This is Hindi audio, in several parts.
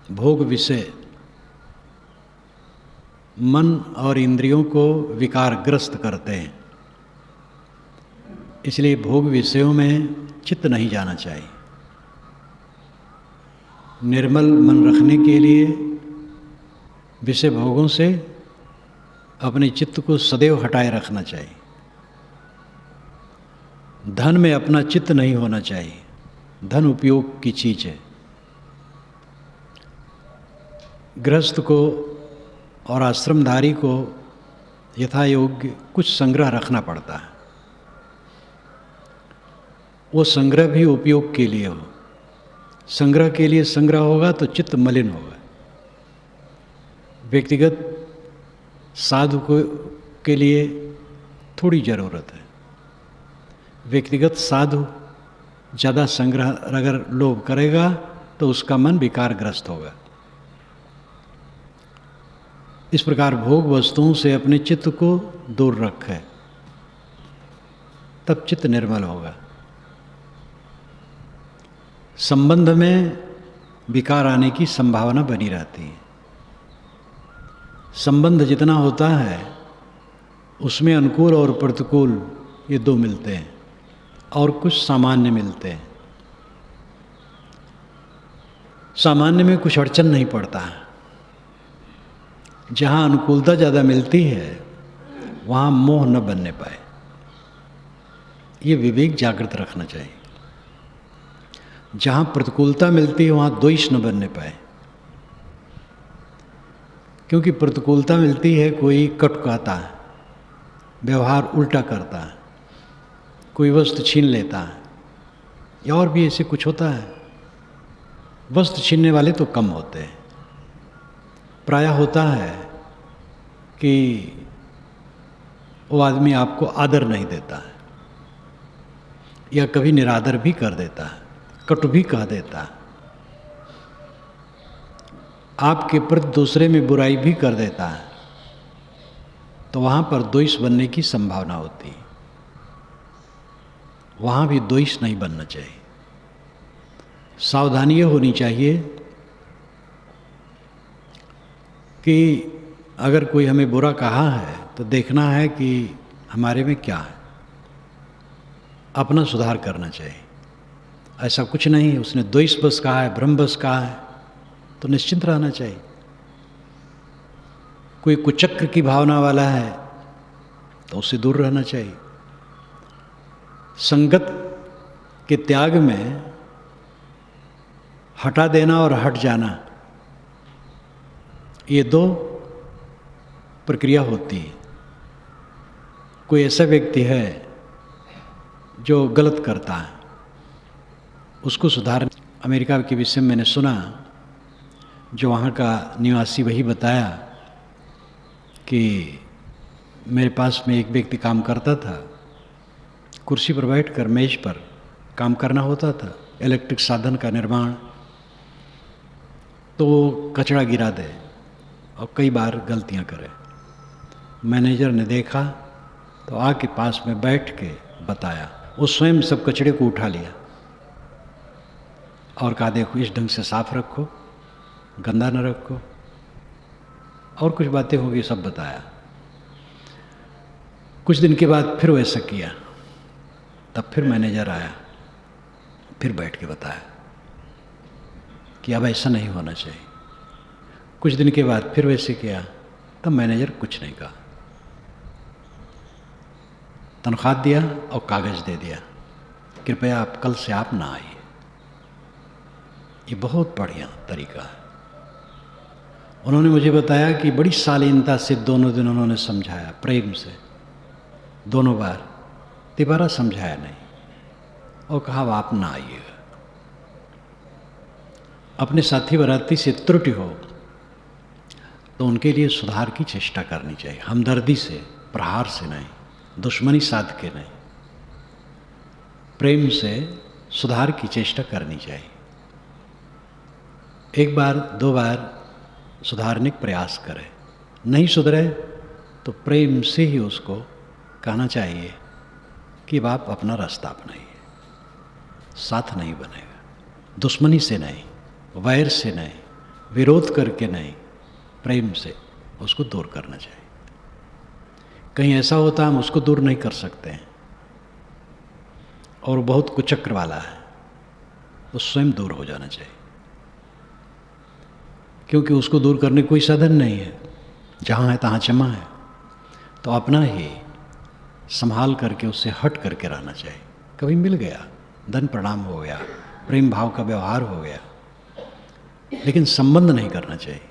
भोग विषय मन और इंद्रियों को विकारग्रस्त करते हैं, इसलिए भोग विषयों में चित्त नहीं जाना चाहिए। निर्मल मन रखने के लिए विषय भोगों से अपने चित्त को सदैव हटाए रखना चाहिए। धन में अपना चित्त नहीं होना चाहिए, धन उपयोग की चीज़ है। गृहस्थ को और आश्रमधारी को यथा योग्य कुछ संग्रह रखना पड़ता है। वो संग्रह भी उपयोग के लिए हो। संग्रह के लिए संग्रह होगा तो चित्त मलिन होगा। व्यक्तिगत साधु को के लिए थोड़ी ज़रूरत है। व्यक्तिगत साधु ज़्यादा संग्रह अगर लोभ करेगा तो उसका मन विकारग्रस्त होगा। इस प्रकार भोग वस्तुओं से अपने चित्त को दूर रखे, तब चित्त निर्मल होगा। संबंध में विकार आने की संभावना बनी रहती है। संबंध जितना होता है उसमें अनुकूल और प्रतिकूल ये दो मिलते हैं और कुछ सामान्य मिलते हैं। सामान्य में कुछ अड़चन नहीं पड़ता है। जहाँ अनुकूलता ज़्यादा मिलती है वहाँ मोह न बनने पाए, ये विवेक जागृत रखना चाहिए। जहाँ प्रतिकूलता मिलती है वहाँ द्वेष न बनने पाए, क्योंकि प्रतिकूलता मिलती है, कोई कटु कहता है, व्यवहार उल्टा करता है, कोई वस्तु छीन लेता है, या और भी ऐसे कुछ होता है। वस्तु छीनने वाले तो कम होते हैं। प्रायः होता है कि वो आदमी आपको आदर नहीं देता है, या कभी निरादर भी कर देता है, कटु भी कह देता है, आपके प्रति दूसरे में बुराई भी कर देता है, तो वहाँ पर द्वेष बनने की संभावना होती है। वहाँ भी द्वेष नहीं बनना चाहिए। सावधानी ये होनी चाहिए कि अगर कोई हमें बुरा कहा है तो देखना है कि हमारे में क्या है, अपना सुधार करना चाहिए। ऐसा कुछ नहीं है उसने द्वेष बस कहा है, भ्रम बस कहा है, तो निश्चिंत रहना चाहिए। कोई कुचक्र की भावना वाला है तो उससे दूर रहना चाहिए। संगत के त्याग में हटा देना और हट जाना, ये दो प्रक्रिया होती है। कोई ऐसा व्यक्ति है जो गलत करता है, उसको सुधारने। अमेरिका के विषय में मैंने सुना, जो वहाँ का निवासी वही बताया कि मेरे पास में एक व्यक्ति काम करता था, कुर्सी पर बैठकर मेज पर काम करना होता था, इलेक्ट्रिक साधन का निर्माण। तो वो कचरा गिरा दे और कई बार गलतियां करे। मैनेजर ने देखा तो आके पास में बैठ के बताया। वो स्वयं सब कचरे को उठा लिया और कहा देखो इस ढंग से साफ रखो, गंदा न रखो, और कुछ बातें होगी, सब बताया। कुछ दिन के बाद फिर वैसा किया, तब फिर मैनेजर आया, फिर बैठ के बताया कि अब ऐसा नहीं होना चाहिए। कुछ दिन के बाद फिर वैसे किया, तब मैनेजर कुछ नहीं कहा, तनख्वाह दिया और कागज़ दे दिया, कृपया आप कल से आप ना आइए। ये बहुत बढ़िया तरीका है। उन्होंने मुझे बताया कि बड़ी शालीनता से दोनों दिन उन्होंने समझाया, प्रेम से दोनों बार, तिबारा समझाया नहीं और कहा आप ना आइएगा। अपने साथी बराती से त्रुटि हो तो उनके लिए सुधार की चेष्टा करनी चाहिए, हमदर्दी से, प्रहार से नहीं, दुश्मनी साध के नहीं, प्रेम से सुधार की चेष्टा करनी चाहिए। एक बार दो बार सुधारने का प्रयास करें, नहीं सुधरे तो प्रेम से ही उसको कहना चाहिए कि अब आप अपना रास्ता अपनाइए, साथ नहीं बनेगा। दुश्मनी से नहीं, वैर से नहीं, विरोध करके नहीं, प्रेम से उसको दूर करना चाहिए। कहीं ऐसा होता है हम उसको दूर नहीं कर सकते हैं और वो बहुत कुचक्र वाला है, वो स्वयं दूर हो जाना चाहिए, क्योंकि उसको दूर करने कोई साधन नहीं है, जहाँ है तहाँ जमा है। तो अपना ही संभाल करके उससे हट करके रहना चाहिए। कभी मिल गया, धन प्रणाम हो गया, प्रेम भाव का व्यवहार हो गया, लेकिन संबंध नहीं करना चाहिए,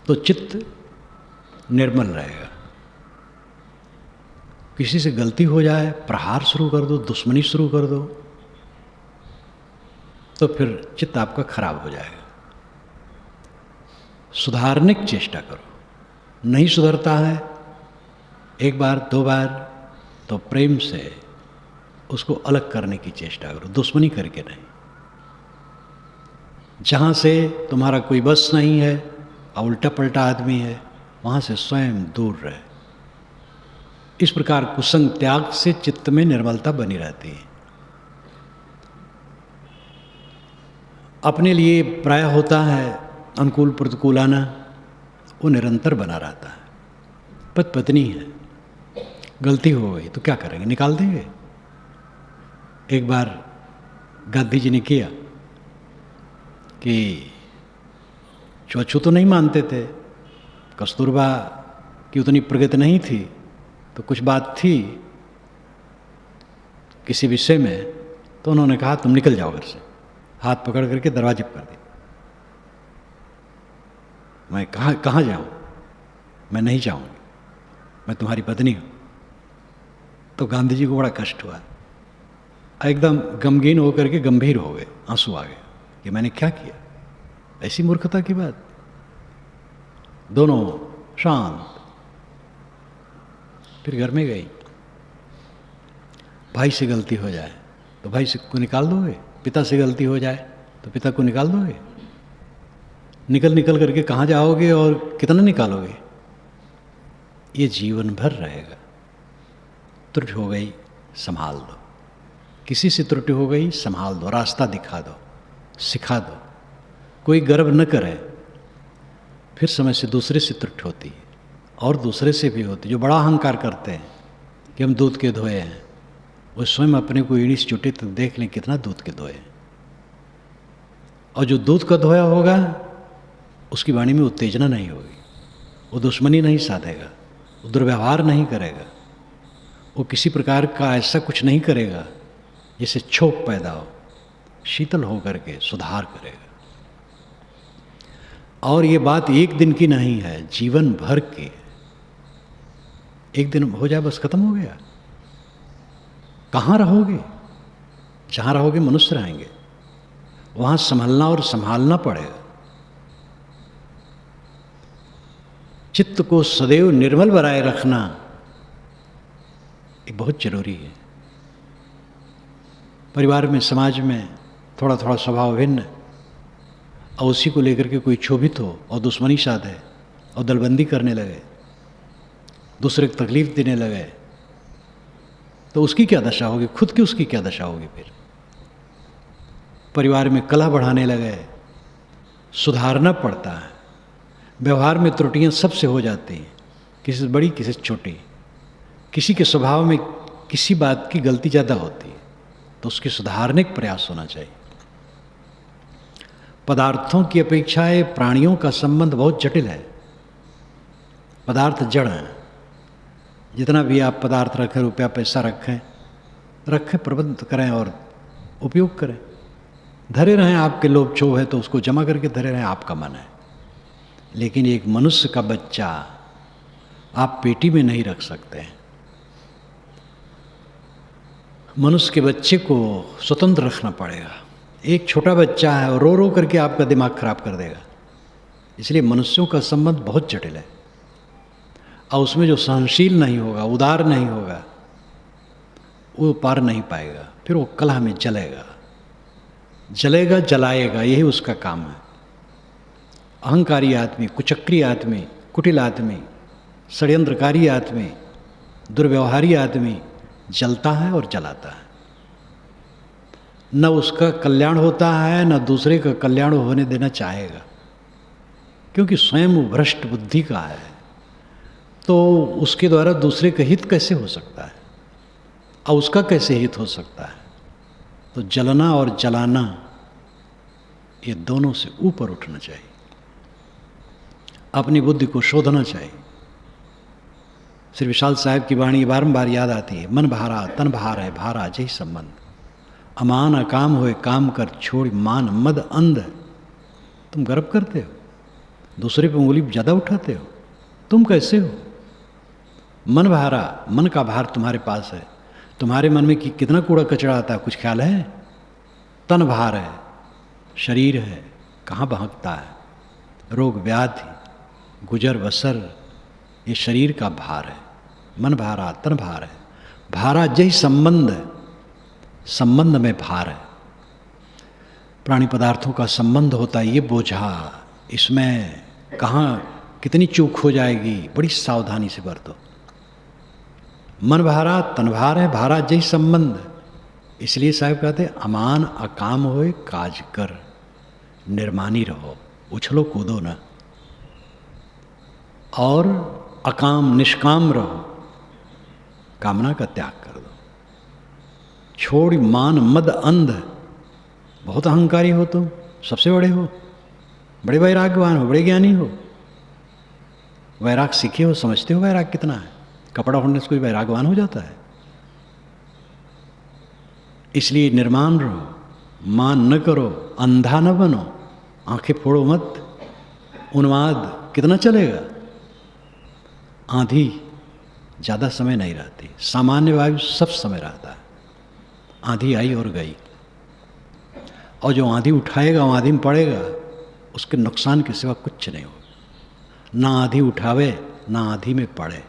तो चित्त निर्मल रहेगा। किसी से गलती हो जाए, प्रहार शुरू कर दो, दुश्मनी शुरू कर दो, तो फिर चित्त आपका खराब हो जाएगा। सुधारने की चेष्टा करो। नहीं सुधरता है एक बार दो बार, तो प्रेम से उसको अलग करने की चेष्टा करो, दुश्मनी करके नहीं। जहाँ से तुम्हारा कोई बस नहीं है और उल्टा पलटा आदमी है, वहाँ से स्वयं दूर रहे। इस प्रकार कुसंग त्याग से चित्त में निर्मलता बनी रहती है। अपने लिए प्राय होता है अनुकूल प्रतिकूल आना, वो निरंतर बना रहता है। पति पत्नी है, गलती हो गई तो क्या करेंगे, निकाल देंगे। एक बार गांधी जी ने किया कि छूआछूत तो नहीं मानते थे, कस्तूरबा की उतनी प्रगति नहीं थी, तो कुछ बात थी किसी विषय में, तो उन्होंने कहा तुम निकल जाओ घर से, हाथ पकड़ करके दरवाजे पर कर दी। मैं कहाँ जाऊँ, मैं नहीं जाऊँगी, मैं तुम्हारी पत्नी हूँ। तो गांधी जी को बड़ा कष्ट हुआ, एकदम गमगीन होकर के गंभीर हो गए, आंसू आ गए कि मैंने क्या किया, ऐसी मूर्खता की बात। दोनों शांत। फिर घर में गई। भाई से गलती हो जाए तो भाई से को निकाल दोगे, पिता से गलती हो जाए तो पिता को निकाल दोगे। निकल करके कहाँ जाओगे और कितना निकालोगे, ये जीवन भर रहेगा। त्रुटि हो गई संभाल दो, किसी से त्रुटि हो गई संभाल दो, रास्ता दिखा दो, सिखा दो। कोई गर्व न करे, फिर समय से दूसरे से त्रुटि होती है और दूसरे से भी होती है। जो बड़ा अहंकार करते हैं कि हम दूध के धोए हैं, वो स्वयं अपने को ईड़ी से चुटे तो देख लें कितना दूध के धोए हैं। और जो दूध का धोया होगा उसकी वाणी में उत्तेजना नहीं होगी, वो दुश्मनी नहीं साधेगा, वो दुर्व्यवहार नहीं करेगा, वो किसी प्रकार का ऐसा कुछ नहीं करेगा जिससे क्षोभ पैदा हो। शीतल होकर के सुधार करेगा। और ये बात एक दिन की नहीं है, जीवन भर की। एक दिन हो जाए बस खत्म हो गया। कहाँ रहोगे? जहाँ रहोगे मनुष्य रहेंगे, वहाँ संभलना और संभालना पड़ेगा। चित्त को सदैव निर्मल बनाए रखना ये बहुत जरूरी है। परिवार में, समाज में थोड़ा थोड़ा स्वभाव भिन्न और उसी को लेकर के कोई क्षोभित हो और दुश्मनी साधे और दलबंदी करने लगे, दूसरे को तकलीफ देने लगे, तो उसकी क्या दशा होगी, खुद की उसकी क्या दशा होगी। फिर परिवार में कलह बढ़ाने लगे। सुधारना पड़ता है। व्यवहार में त्रुटियां सबसे हो जाती हैं, किसी से बड़ी किसी से छोटी। किसी के स्वभाव में किसी बात की गलती ज़्यादा होती है तो उसके सुधारने का प्रयास होना चाहिए। पदार्थों की अपेक्षा प्राणियों का संबंध बहुत जटिल है। पदार्थ जड़ हैं। जितना भी आप पदार्थ रखें, रुपया पैसा रखें, प्रबंध करें और उपयोग करें। धरे रहें, आपके लोभ क्षोभ है तो उसको जमा करके धरे रहें, आपका मन है। लेकिन एक मनुष्य का बच्चा आप पेटी में नहीं रख सकते हैं। मनुष्य के बच्चे को स्वतंत्र रखना पड़ेगा। एक छोटा बच्चा है और रो रो करके आपका दिमाग खराब कर देगा। इसलिए मनुष्यों का संबंध बहुत जटिल है और उसमें जो सहनशील नहीं होगा, उदार नहीं होगा, वो पार नहीं पाएगा। फिर वो कलह में जलेगा, जलाएगा, यही उसका काम है। अहंकारी आदमी, कुचक्री आदमी, कुटिल आदमी, षड्यंत्रकारी आदमी, दुर्व्यवहारी आदमी जलता है और जलाता है। न उसका कल्याण होता है न दूसरे का कल्याण होने देना चाहेगा, क्योंकि स्वयं वो भ्रष्ट बुद्धि का है। तो उसके द्वारा दूसरे का हित कैसे हो सकता है और उसका कैसे हित हो सकता है? तो जलना और जलाना ये दोनों से ऊपर उठना चाहिए, अपनी बुद्धि को शोधना चाहिए। श्री विशाल साहब की वाणी बारंबार याद आती है, मन भारा तन भार है भारा जय संबंध, अमान अकाम होए काम कर छोड़ मान मद अंध। तुम गर्व करते हो, दूसरे पे उंगली ज़्यादा उठाते हो, तुम कैसे हो? मन भारा, मन का भार तुम्हारे पास है, तुम्हारे मन में कि कितना कूड़ा कचरा आता है, कुछ ख्याल है? तन भार है, शरीर है, कहाँ बहकता है, रोग व्याधि गुजर बसर, ये शरीर का भार है। मन भारा तन भार है भारा जय संबंध, संबंध में भार है। प्राणी पदार्थों का संबंध होता है ये बोझा, इसमें कहाँ कितनी चूक हो जाएगी, बड़ी सावधानी से बरतो। मन भारा तन भार है भारा जय संबंध, इसलिए साहब कहते अमान अकाम होए काज कर, निर्मानी रहो, उछलो कूदो न, और अकाम निष्काम रहो, कामना का त्याग कर दो। छोड़ मान मद अंध, बहुत अहंकारी हो तुम, सबसे बड़े हो, बड़े वैराग्यवान हो, बड़े ज्ञानी हो, वैराग सीखे हो, समझते हो वैराग कितना है। कपड़ा ओढ़ने से कोई वैरागवान हो जाता है? इसलिए निर्माण रहो, मान न करो, अंधा न बनो, आंखें फोड़ो मत। उन्माद कितना चलेगा? आंधी ज़्यादा समय नहीं रहती, सामान्य वायु सब समय रहता है। आंधी आई और गई, और जो आंधी उठाएगा वो आंधी में पड़ेगा, उसके नुकसान के सिवा कुछ नहीं होगा। ना आंधी उठावे ना आंधी में पड़े।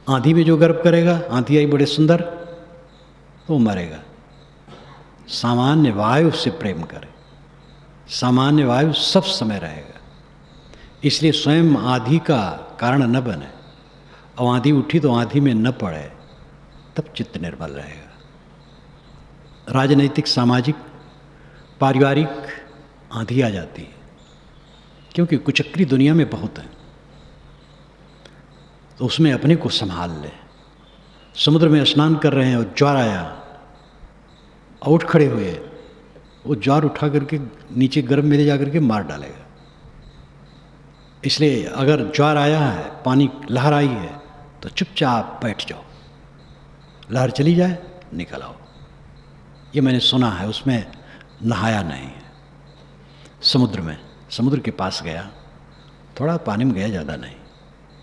आंधी में जो गर्व करेगा, आंधी आई बड़े सुंदर, तो वो मरेगा। सामान्य वायु से प्रेम करे, सामान्य वायु सब समय रहेगा। इसलिए स्वयं आंधी का कारण न बने, और आंधी उठी तो आंधी में न पड़े, तब चित्त निर्मल रहेगा। राजनैतिक, सामाजिक, पारिवारिक आंधी आ जाती है, क्योंकि कुचक्री दुनिया में बहुत है, तो उसमें अपने को संभाल ले। समुद्र में स्नान कर रहे हैं और ज्वार आया और उठ खड़े हुए, वो ज्वार उठा करके नीचे गर्भ में ले जा करके मार डालेगा। इसलिए अगर ज्वार आया है, पानी लहर आई है, तो चुपचाप बैठ जाओ, लहर चली जाए निकल आओ। ये मैंने सुना है, उसमें नहाया नहीं है। समुद्र में, समुद्र के पास गया, थोड़ा पानी में गया, ज़्यादा नहीं,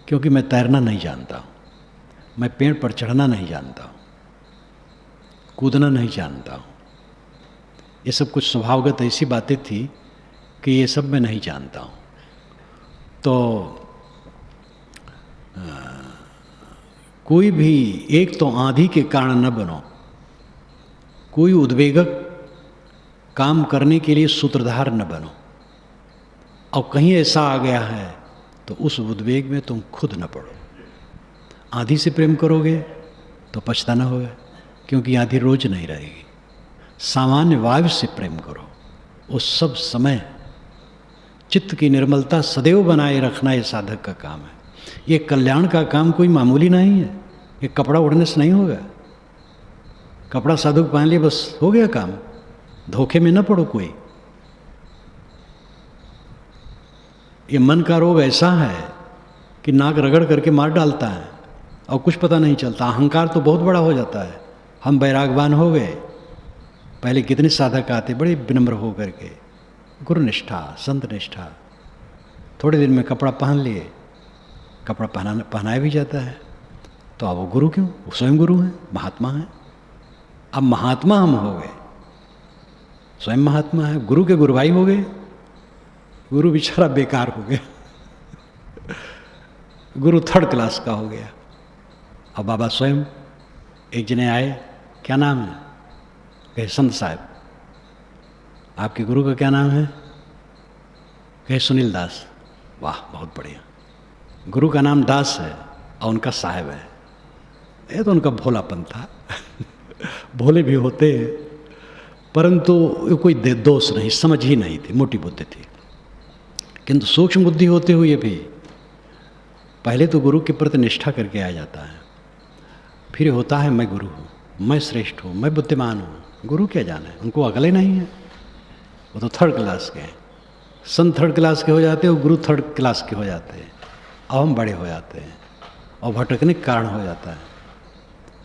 क्योंकि मैं तैरना नहीं जानता हूँ, मैं पेड़ पर चढ़ना नहीं जानता हूँ, कूदना नहीं जानता हूँ। ये सब कुछ स्वभावगत ऐसी बातें थी कि ये सब मैं नहीं जानता हूँ। तो कोई भी एक तो आंधी के कारण न बनो, कोई उद्वेगक काम करने के लिए सूत्रधार न बनो, और कहीं ऐसा आ गया है तो उस उद्वेग में तुम खुद न पड़ो। आंधी से प्रेम करोगे तो पछताना होगा, क्योंकि आंधी रोज नहीं रहेगी। सामान्य वायु से प्रेम करो, उस सब समय चित्त की निर्मलता सदैव बनाए रखना ये साधक का काम है। ये कल्याण का काम कोई मामूली नहीं है, ये कपड़ा उड़ने से नहीं होगा। कपड़ा साधु पहन लिए बस हो गया काम, धोखे में न पड़ो कोई। ये मन का रोग ऐसा है कि नाक रगड़ करके मार डालता है और कुछ पता नहीं चलता। अहंकार तो बहुत बड़ा हो जाता है। हम वैरागवान हो गए, पहले कितने साधक आते बड़े विनम्र हो करके, गुरु निष्ठा, संत निष्ठा, थोड़े दिन में कपड़ा पहन लिए, कपड़ा पहनाया भी जाता है, तो अब वो गुरु क्यों? वो स्वयं गुरु हैं, महात्मा हैं। अब महात्मा हम हो गए, स्वयं महात्मा है, गुरु के गुरु भाई हो गए। गुरु बेचारा बेकार हो गया गुरु थर्ड क्लास का हो गया। अब बाबा स्वयं, एक जने आए, क्या नाम है? कहे संत साहब। आपके गुरु का क्या नाम है? कहे सुनील दास। वाह, बहुत बढ़िया। गुरु का नाम दास है और उनका साहब है। ये तो उनका भोलापन था भोले भी होते हैं परंतु ये कोई दोष नहीं, समझ ही नहीं थी, मोटी बुद्धि थी। किंतु सूक्ष्म बुद्धि होते हुए भी पहले तो गुरु के प्रति निष्ठा करके आ जाता है, फिर होता है मैं गुरु हूँ, मैं श्रेष्ठ हूँ, मैं बुद्धिमान हूँ। गुरु क्या जाने, उनको अगले नहीं है, वो तो थर्ड क्लास के हैं। संत थर्ड क्लास के हो जाते हैं, गुरु थर्ड क्लास के हो जाते हैं, अब हम बड़े हो जाते हैं और भटकने के कारण हो जाता है।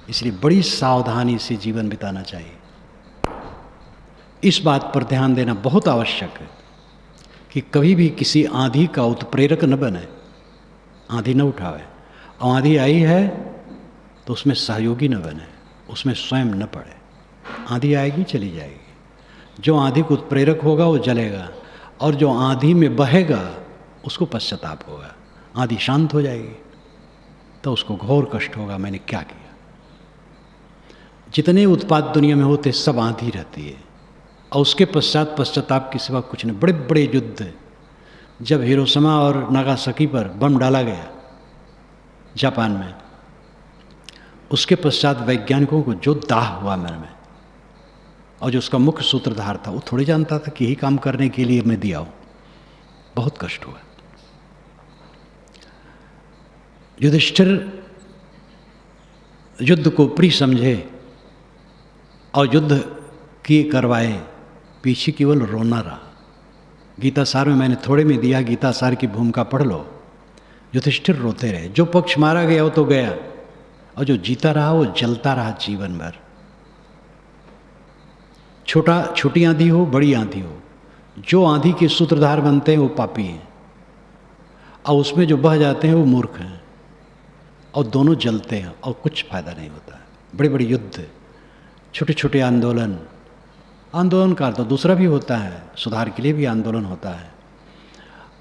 इसलिए बड़ी सावधानी से जीवन बिताना चाहिए। इस बात पर ध्यान देना बहुत आवश्यक है कि कभी भी किसी आंधी का उत्प्रेरक न बने, आंधी न उठावे। आंधी आई है तो उसमें सहयोगी न बने, उसमें स्वयं न पड़े। आंधी आएगी चली जाएगी, जो आंधी को उत्प्रेरक होगा वो जलेगा, और जो आंधी में बहेगा उसको पश्चाताप होगा। आंधी शांत हो जाएगी तो उसको घोर कष्ट होगा, मैंने क्या किया। जितने उत्पात दुनिया में होते सब आंधी रहती है, और उसके पश्चात पश्चाताप के सिवा कुछ नहीं। बड़े बड़े युद्ध, जब हिरोशिमा और नागासाकी पर बम डाला गया जापान में, उसके पश्चात वैज्ञानिकों को जो दाह हुआ मन में, और जो उसका मुख्य सूत्रधार था वो थोड़ी जानता था कि यही काम करने के लिए मैं दिया हूँ। बहुत कष्ट हुआ। युधिष्ठिर युद्ध को प्रिय समझे और युद्ध किए करवाए, पीछे केवल रोना रहा। गीता सार में मैंने थोड़े में दिया, गीता सार की भूमिका पढ़ लो। युधिष्ठिर रोते रहे, जो पक्ष मारा गया वो तो गया, और जो जीता रहा वो जलता रहा जीवन भर। छोटी आंधी हो बड़ी आंधी हो, जो आंधी के सूत्रधार बनते हैं वो पापी हैं, और उसमें जो बह जाते हैं वो मूर्ख हैं, और दोनों जलते हैं और कुछ फायदा नहीं होता है। बड़े बड़े युद्ध, छोटे छोटे आंदोलन का तो दूसरा भी होता है, सुधार के लिए भी आंदोलन होता है।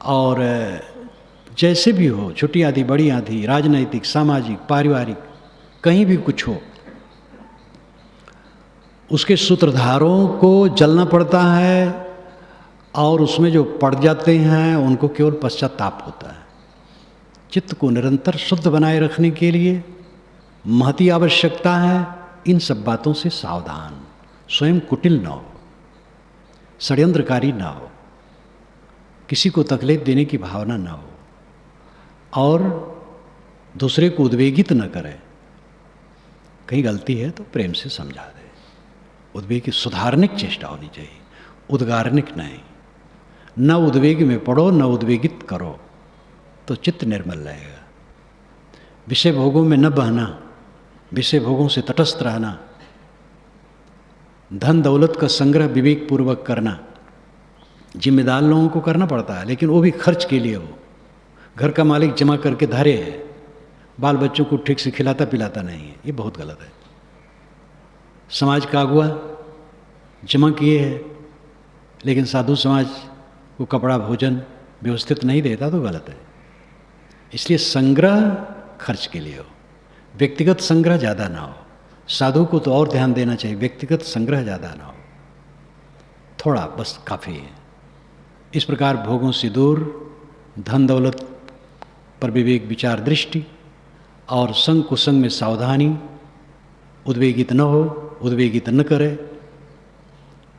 और जैसे भी हो, छोटी आंधी बड़ी आंधी, राजनैतिक सामाजिक पारिवारिक कहीं भी कुछ हो, उसके सूत्रधारों को जलना पड़ता है, और उसमें जो पड़ जाते हैं उनको केवल पश्चाताप होता है। चित्त को निरंतर शुद्ध बनाए रखने के लिए महती आवश्यकता है। इन सब बातों से सावधान, स्वयं कुटिल न हो, षड्यंत्रकारी न हो, किसी को तकलीफ देने की भावना न हो, और दूसरे को उद्वेगित न करे। कहीं गलती है तो प्रेम से समझा दे। उद्वेग सुधारने की चेष्टा होनी चाहिए, उद्गारनिक नहीं। न उद्वेग में पड़ो, न उद्वेगित करो, तो चित्त निर्मल रहेगा। विषय भोगों में न बहना, विषय भोगों से तटस्थ रहना, धन दौलत का संग्रह विवेक पूर्वक करना। जिम्मेदार लोगों को करना पड़ता है, लेकिन वो भी खर्च के लिए हो। घर का मालिक जमा करके धारे है, बाल बच्चों को ठीक से खिलाता पिलाता नहीं है, ये बहुत गलत है। समाज का अगुआ जमा किए है, लेकिन साधु समाज को कपड़ा भोजन व्यवस्थित नहीं देता तो गलत है। इसलिए संग्रह खर्च के लिए हो, व्यक्तिगत संग्रह ज़्यादा ना हो। साधु को तो और ध्यान देना चाहिए, व्यक्तिगत संग्रह ज़्यादा ना हो, थोड़ा बस काफ़ी है। इस प्रकार भोगों से दूर, धन दौलत पर विवेक विचार दृष्टि, और संग कुसंग में सावधानी, उद्वेगित न हो, उद्वेगित न करे,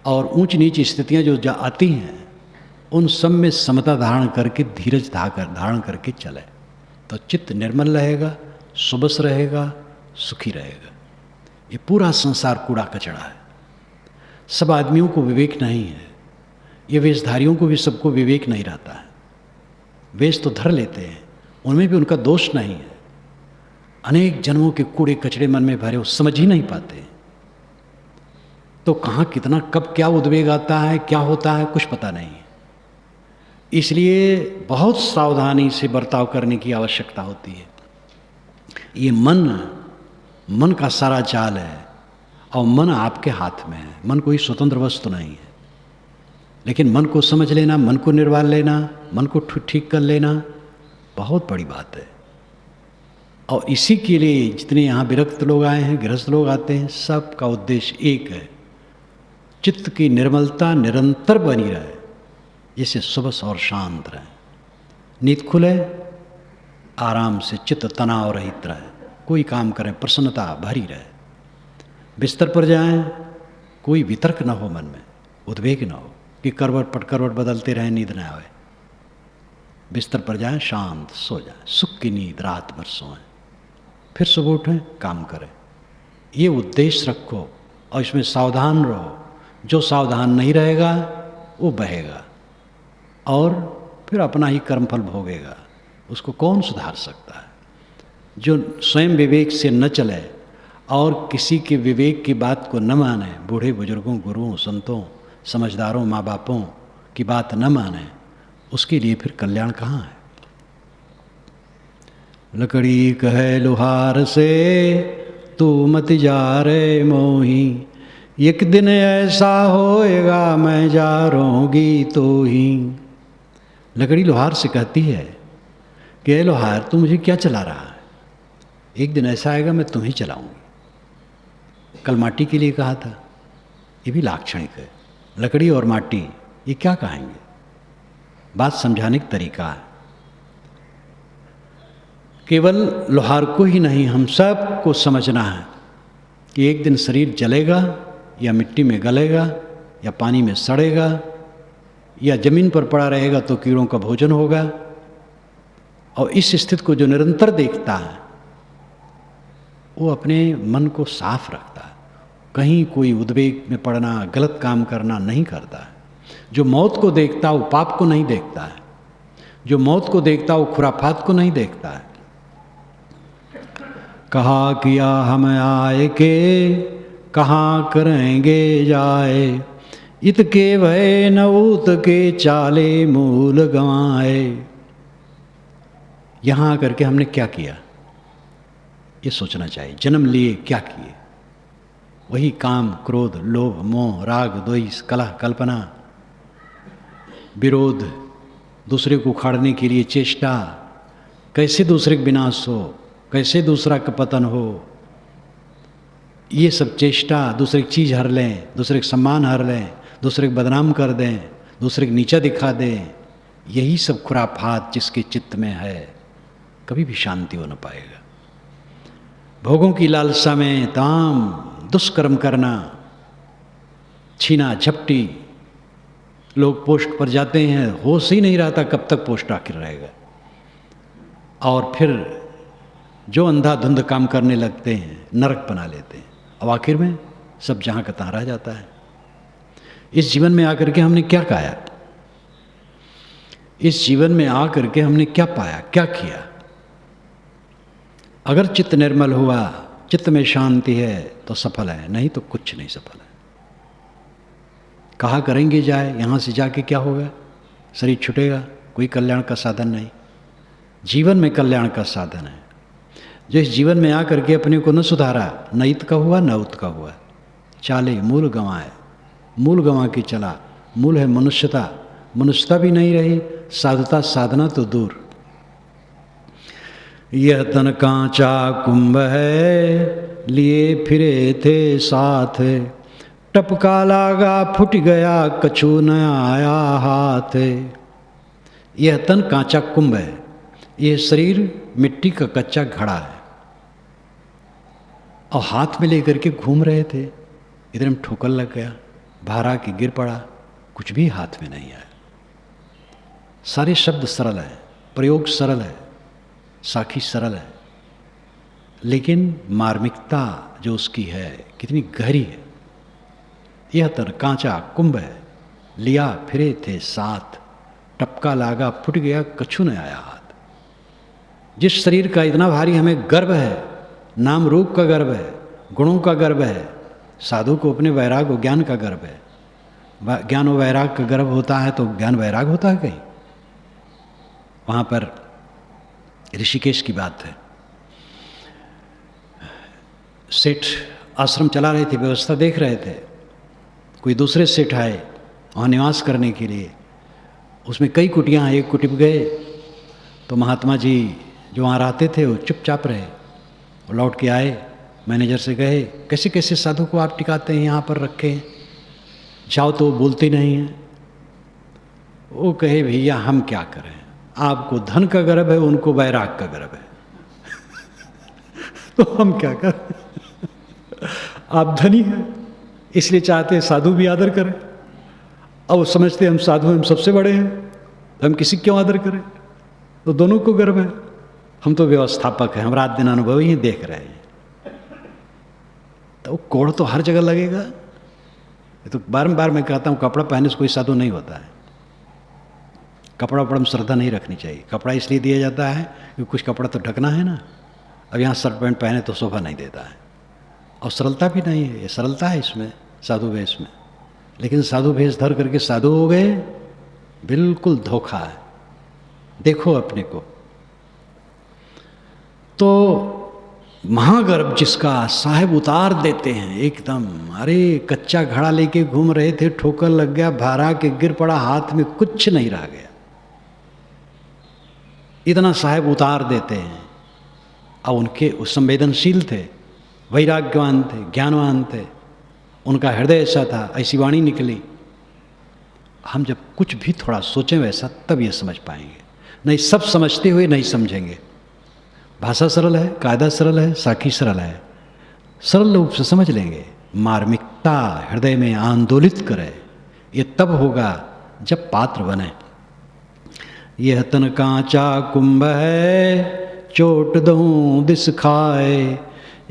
और ऊंच नीच स्थितियां जो आती हैं उन सब में समता धारण करके, धीरज धारण करके चले, तो चित्त निर्मल रहेगा, सुबस रहेगा, सुखी रहेगा। ये पूरा संसार कूड़ा कचड़ा है। सब आदमियों को विवेक नहीं है, ये वेशधारियों को भी सबको विवेक नहीं रहता है। वेश तो धर लेते हैं, उनमें भी उनका दोष नहीं है। अनेक जन्मों के कूड़े कचड़े मन में भरे, वो समझ ही नहीं पाते। तो कहाँ कितना कब क्या उद्वेग आता है, क्या होता है, कुछ पता नहीं है। इसलिए बहुत सावधानी से बर्ताव करने की आवश्यकता होती है। ये मन का सारा चाल है, और मन आपके हाथ में है। मन कोई स्वतंत्र वस्तु नहीं है, लेकिन मन को समझ लेना, मन को निर्वाल लेना, मन को ठीक कर लेना बहुत बड़ी बात है। और इसी के लिए जितने यहाँ विरक्त लोग आए हैं, गृहस्थ लोग आते हैं, सबका उद्देश्य एक है, चित्त की निर्मलता निरंतर बनी रहे, जिससे सुबह और शांत रहे, नींद खुले, आराम से चित्त तनाव रहित रहे, कोई काम करें प्रसन्नता भरी रहे। बिस्तर पर जाएं, कोई वितर्क ना हो मन में, उद्वेग ना हो कि करवट पटकरवट बदलते रहें, नींद न आवे। बिस्तर पर जाएं, शांत सो जाएं, सुख की नींद रात भर सोएं, फिर सुबह उठें, काम करें। ये उद्देश्य रखो और इसमें सावधान रहो। जो सावधान नहीं रहेगा वो बहेगा और फिर अपना ही कर्मफल भोगेगा। उसको कौन सुधार सकता है? जो स्वयं विवेक से न चले और किसी के विवेक की बात को न माने, बूढ़े बुजुर्गों, गुरुओं, संतों, समझदारों, माँ बापों की बात न माने, उसके लिए फिर कल्याण कहाँ है? लकड़ी कहे लोहार से तू मत जा रे मोही, एक दिन ऐसा होएगा मैं जा रहूँगी तो ही। लकड़ी लोहार से कहती है कि ए लोहार, तू मुझे क्या चला रहा है? एक दिन ऐसा आएगा मैं तुम्हें चलाऊंगी। कल माटी के लिए कहा था, ये भी लाक्षणिक है। लकड़ी और माटी ये क्या कहेंगे? बात समझाने का तरीका है। केवल लोहार को ही नहीं, हम सब को समझना है कि एक दिन शरीर जलेगा या मिट्टी में गलेगा या पानी में सड़ेगा या जमीन पर पड़ा रहेगा तो कीड़ों का भोजन होगा। और इस स्थिति को जो निरंतर देखता है वो अपने मन को साफ रखता है, कहीं कोई उद्वेग में पड़ना, गलत काम करना नहीं करता है। जो मौत को देखता है वो पाप को नहीं देखता है, जो मौत को देखता है वो खुराफात को नहीं देखता है। कहा किया हम आए के, कहाँ करेंगे जाए, इत के भय न उत के चाले मूल गंवाए। यहाँ आकर के हमने क्या किया ये सोचना चाहिए। जन्म लिए क्या किए? वही काम, क्रोध, लोभ, मोह, राग, द्वेष, कलह, कल्पना, विरोध, दूसरे को उखाड़ने के लिए चेष्टा, कैसे दूसरे का विनाश हो, कैसे दूसरा का पतन हो, ये सब चेष्टा। दूसरे की चीज़ हर लें, दूसरे का सम्मान हर लें, दूसरे को बदनाम कर दें, दूसरे को नीचा दिखा दें, यही सब खुराफात जिसके चित्त में है, कभी भी शांति हो न पाएगा। भोगों की लालसा में ताम दुष्कर्म करना, छीना झपटी, लोग पोस्ट पर जाते हैं, होश ही नहीं रहता कब तक पोस्ट आखिर रहेगा। और फिर जो अंधाधुंध काम करने लगते हैं, नरक बना लेते हैं, अब आखिर में सब जहाँ का तहाँ रह जाता है। इस जीवन में आकर के हमने क्या पाया? इस जीवन में आकर के हमने क्या पाया, क्या किया? अगर चित्त निर्मल हुआ, चित्त में शांति है तो सफल है, नहीं तो कुछ नहीं सफल है। कहाँ करेंगे जाए, यहाँ से जाके क्या होगा? शरीर छूटेगा, कोई कल्याण का साधन नहीं। जीवन में कल्याण का साधन है। जो इस जीवन में आकर के अपने को न सुधारा, न इत का हुआ न उत का हुआ, चाले मूल गंवाए, मूल गंवा के चला। मूल है मनुष्यता, मनुष्यता भी नहीं रही, साधुता साधना तो दूर। यह तन कांचा कुंभ है, लिए फिरे थे साथ, टपका लागा फुट गया कछु न आया हाथ। यह तन कांचा कुंभ है, यह शरीर मिट्टी का कच्चा घड़ा है और हाथ में लेकर के घूम रहे थे, इधर में ठोकर लग गया, भारा के गिर पड़ा, कुछ भी हाथ में नहीं आया। सारे शब्द सरल है, प्रयोग सरल है, साखी सरल है, लेकिन मार्मिकता जो उसकी है कितनी गहरी है। यह तर कांचा कुंभ है, लिया फिरे थे साथ, टपका लागा फुट गया कछु न आया हाथ। जिस शरीर का इतना भारी हमें गर्व है, नाम रूप का गर्व है, गुणों का गर्व है, साधु को अपने वैराग और ज्ञान का गर्व है। ज्ञान और वैराग का गर्व होता है तो ज्ञान वैराग होता है कहीं? वहाँ पर ऋषिकेश की बात है, सेठ आश्रम चला रहे थे, व्यवस्था देख रहे थे। कोई दूसरे सेठ आए वहाँ निवास करने के लिए, उसमें कई कुटियाँ हैं, एक कुटी पे गए तो महात्मा जी जो वहाँ रहते थे वो चुपचाप रहे। वो लौट के आए, मैनेजर से कहे कैसे कैसे साधु को आप टिकाते हैं, यहाँ पर रखे हैं, जाओ तो वो बोलते नहीं हैं। वो कहे भैया हम क्या करें, आपको धन का गर्व है, उनको वैराग का गर्व है तो हम क्या करें, आप धनी हैं इसलिए चाहते हैं साधु भी आदर करें। अब वो समझते हैं हम साधु हैं, हम सबसे बड़े हैं, तो हम किसी क्यों आदर करें। तो दोनों को गर्व है, हम तो व्यवस्थापक हैं, हम रात दिन अनुभव ही देख रहे हैं। तो कोड़ तो हर जगह लगेगा। तो बार मैं कहता हूँ कपड़ा पहनने से कोई साधु नहीं होता है। कपड़ा में श्रद्धा नहीं रखनी चाहिए। कपड़ा इसलिए दिया जाता है कि कुछ कपड़ा तो ढकना है ना। अब यहाँ शर्ट पैंट पहने तो शोभा नहीं देता है, और सरलता भी नहीं है। ये सरलता है इसमें, साधु वेश में। लेकिन साधु भेष धर करके साधु हो गए, बिल्कुल धोखा है। देखो अपने को। तो महागर्भ जिसका, साहेब उतार देते हैं एकदम। अरे कच्चा घड़ा लेके घूम रहे थे, ठोकर लग गया, भारा के गिर पड़ा, हाथ में कुछ नहीं रह गया। इतना साहेब उतार देते हैं। अब उनके संवेदनशील थे, वैराग्यवान थे, ज्ञानवान थे, उनका हृदय ऐसा था, ऐसी वाणी निकली। हम जब कुछ भी थोड़ा सोचें वैसा, तब ये समझ पाएंगे। नहीं सब समझते हुए नहीं समझेंगे। भाषा सरल है, कायदा सरल है, साखी सरल है, सरल रूप से समझ लेंगे। मार्मिकता हृदय में आंदोलित करे, ये तब होगा जब पात्र बने। यह तन कांचा कुंभ है, चोट दूं दिस खाए,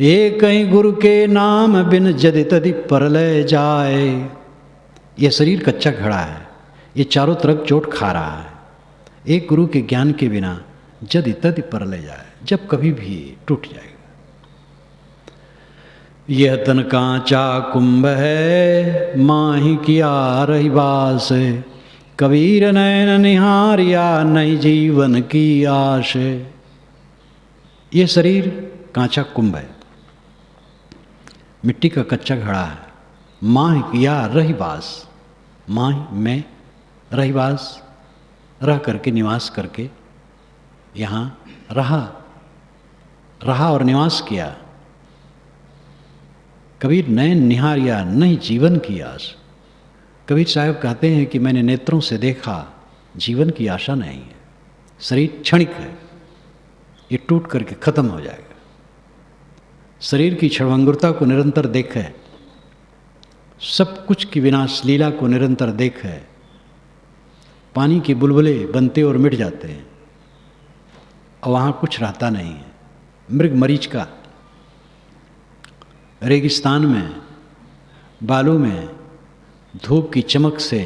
ये कहीं गुरु के नाम बिन जदि तदि परलय जाए। यह शरीर कच्चा घड़ा है, ये चारों तरफ चोट खा रहा है। एक गुरु के ज्ञान के बिना जदि तदि परलय जाए, जब कभी भी टूट जाएगा। यह तन कांचा कुंभ है, माही किया रही बास, कबीर नैन निहारिया नई जीवन की आश। ये शरीर कांचा कुंभ है, मिट्टी का कच्चा घड़ा है। माह किया रहीवास, माह में रहीवास, रह करके निवास करके यहाँ रहा और निवास किया। कबीर नैन निहारिया नहीं जीवन की आस। कबीर साहब कहते हैं कि मैंने नेत्रों से देखा, जीवन की आशा नहीं है। शरीर क्षणिक है, ये टूट करके खत्म हो जाएगा। शरीर की क्षणभंगुरता को निरंतर देखे, सब कुछ की विनाश लीला को निरंतर देखे। पानी के बुलबुले बनते और मिट जाते हैं, और वहाँ कुछ रहता नहीं है। मृग मरीच का रेगिस्तान में, बालू में धूप की चमक से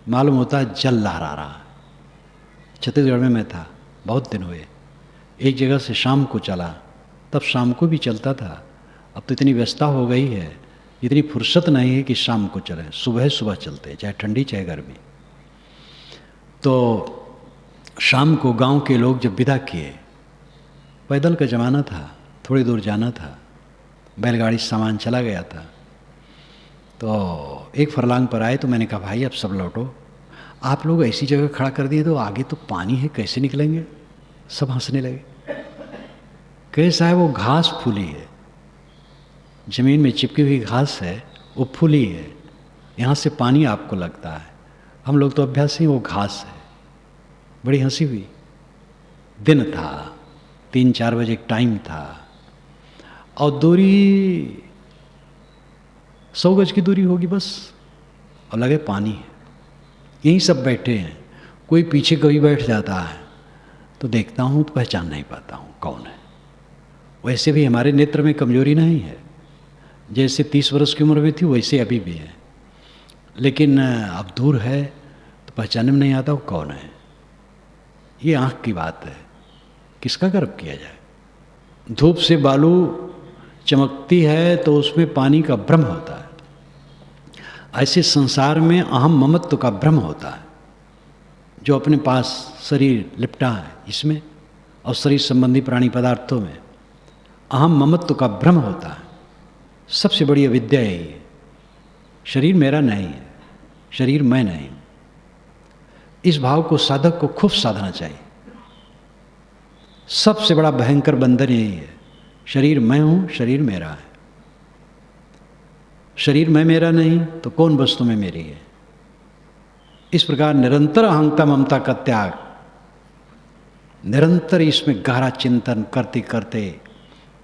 मालूम होता है जल लहरा रहा है। छत्तीसगढ़ में मैं था, बहुत दिन हुए। एक जगह से शाम को चला, तब शाम को भी चलता था। अब तो इतनी व्यस्तता हो गई है, इतनी फुर्सत नहीं है कि शाम को चलें। सुबह सुबह चलते हैं, चाहे ठंडी चाहे गर्मी। तो शाम को गांव के लोग जब विदा किए, पैदल का ज़माना था, थोड़ी दूर जाना था, बैलगाड़ी से सामान चला गया था। तो एक फरलांग पर आए तो मैंने कहा भाई अब सब लौटो, आप लोग ऐसी जगह खड़ा कर दिए तो आगे तो पानी है, कैसे निकलेंगे। सब हंसने लगे। कहे साहब वो घास फूली है, ज़मीन में चिपकी हुई घास है, वो फूली है, यहाँ से पानी आपको लगता है, हम लोग तो अभ्यासी, वो घास है। बड़ी हंसी हुई। दिन था, 3-4 बजे टाइम था, और दूरी 100 गज की दूरी होगी बस, और लगे पानी है। यहीं सब बैठे हैं, कोई पीछे कभी बैठ जाता है तो देखता हूँ तो पहचान नहीं पाता हूँ कौन है। वैसे भी हमारे नेत्र में कमजोरी नहीं है, जैसे 30 वर्ष की उम्र में थी वैसे अभी भी है, लेकिन अब दूर है तो पहचानने में नहीं आता वो कौन है। ये आँख की बात है, किसका गर्व किया जाए। धूप से बालू चमकती है तो उसमें पानी का भ्रम होता है। ऐसे संसार में अहम ममत्व का भ्रम होता है, जो अपने पास शरीर लिपटा है इसमें और शरीर संबंधी प्राणी पदार्थों में अहम ममत्व का भ्रम होता है। सबसे बड़ी अविद्या यही है। शरीर मेरा नहीं है, शरीर मैं नहीं। इस भाव को साधक को खूब साधना चाहिए। सबसे बड़ा भयंकर बंधन यही है, शरीर मैं हूं, शरीर मेरा है। शरीर मैं मेरा नहीं तो कौन वस्तु में मेरी है। इस प्रकार निरंतर अहंता ममता का त्याग, निरंतर इसमें गहरा चिंतन करते करते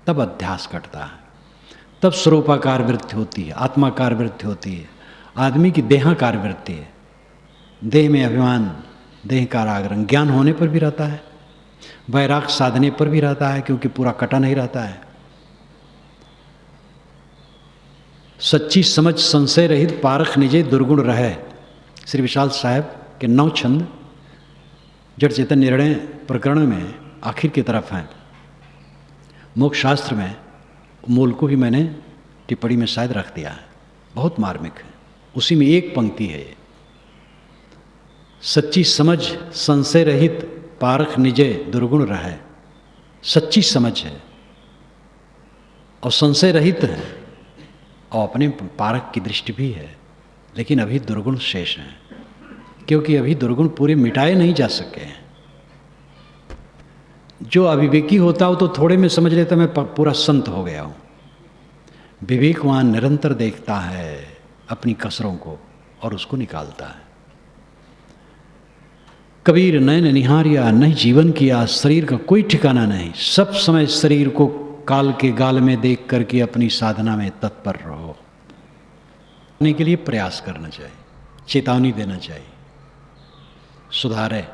तब अध्यास घटता है, तब स्वरूपाकार वृत्ति होती है, आत्माकार वृत्ति होती है। आदमी की देहाकार वृत्ति है, देह में अभिमान, देह का रागरंग ज्ञान होने पर भी रहता है, वैराग साधने पर भी रहता है, क्योंकि पूरा कटा नहीं रहता है। सच्ची समझ संशय रहित पारख निजे दुर्गुण रहे, श्री विशाल साहब के 9 छंद जड़ चेतन निर्णय प्रकरण में आखिर की तरफ हैं। मोक्ष शास्त्र में मूल को भी मैंने टिप्पणी में शायद रख दिया है, बहुत मार्मिक है। उसी में एक पंक्ति है ये, सच्ची समझ संशय रहित पारख निजे दुर्गुण रहे। सच्ची समझ है और संशय रहित है और अपने पारख की दृष्टि भी है, लेकिन अभी दुर्गुण शेष हैं, क्योंकि अभी दुर्गुण पूरे मिटाए नहीं जा सके हैं। जो अविवेकी होता हो तो थोड़े में समझ लेता मैं पूरा संत हो गया हूँ। विवेकवान निरंतर देखता है अपनी कसरों को और उसको निकालता है। कबीर नैन निहारिया नहीं जीवन किया, शरीर का कोई ठिकाना नहीं, सब समय शरीर को काल के गाल में देख करके अपनी साधना में तत्पर रहो। करने के लिए प्रयास करना चाहिए, चेतावनी देना चाहिए, सुधारे।